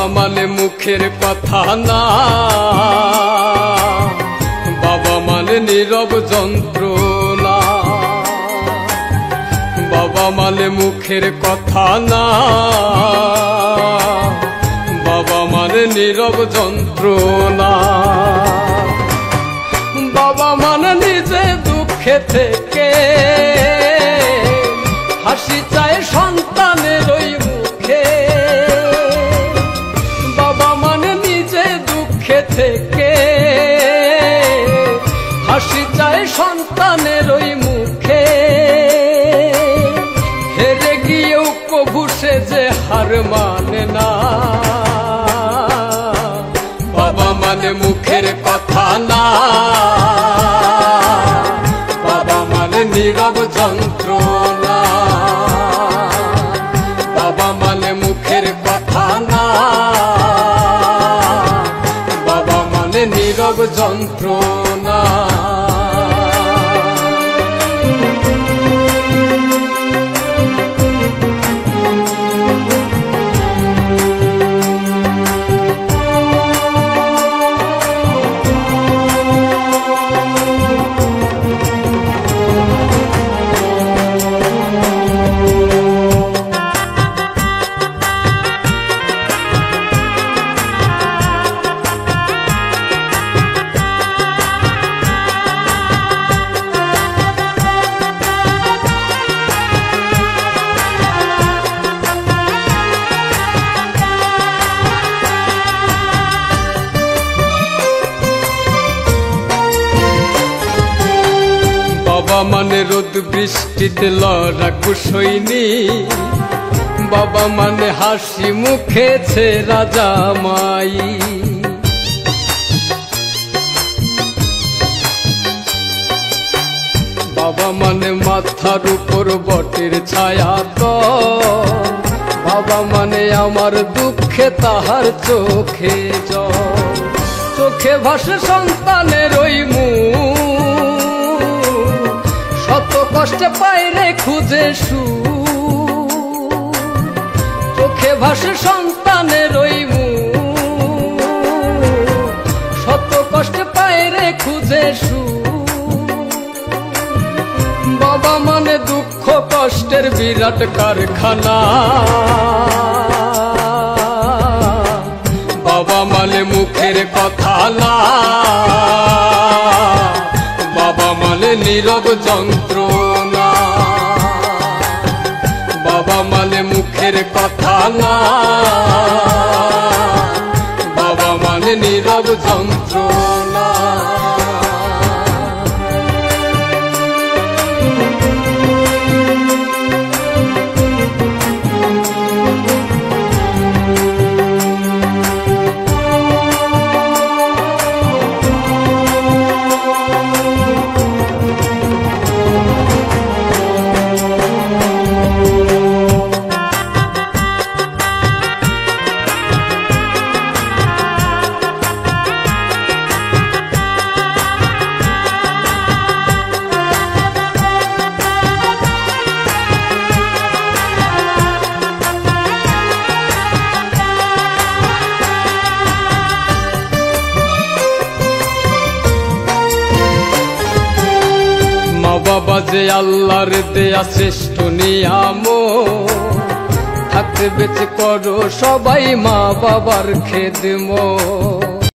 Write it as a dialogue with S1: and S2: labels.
S1: বাবা মানে মুখের কথা না, বাবা মানে নীরব যন্ত্রণা। বাবা মানে মুখের কথা না, বাবা মানে নীরব যন্ত্রণা। বাবা মানে নিজে দুঃখে থেকে হাসি চায় সন্তানের ওই মুখে। বাবা মানে নিজে দুঃখে থেকে হাসি চায় সন্তানের ওই মুখে। হেরে গিয়েও কবু সে যে হার মানে না। বাবা মানে মুখের কথা না, বাবা মানে নীরব যন্ত্রণা। বাবা মানে মুখের কথা না, বাবা মানে নীরব যন্ত্রণা। বাবা মানে রোদ বৃষ্টিতে লড়াকু সৈনিক। বাবা মানে হাসি মুখে ছেঁড়া জামাই। বাবা মানে মাথার উপর বটের ছায়া তো। বাবা মানে আমার দুঃখে তাহার চোখে জল। চোখে ভাসে সন্তানের ওই মুখ, শত কষ্টে পাইরে খুঁজে সুখ। চোখে ভাসে সন্তানের ওই মুখ, শত কষ্টে পাইরে খুঁজে সুখ। বাবা মানে দুঃখ কষ্টের বিরাট কারখানা। বাবা মানে মুখের কথা না, বাবা মানে নীরব যন্ত্রণা। বাবা মানে মুখের কথা না, বাবা মানে নীরব যন্ত্রণা। বাবা যে আল্লাহর দেয়া শ্রেষ্ঠ নিয়ামত, থাকতে বেঁচে করো সবাই মা বাবার খেদমত।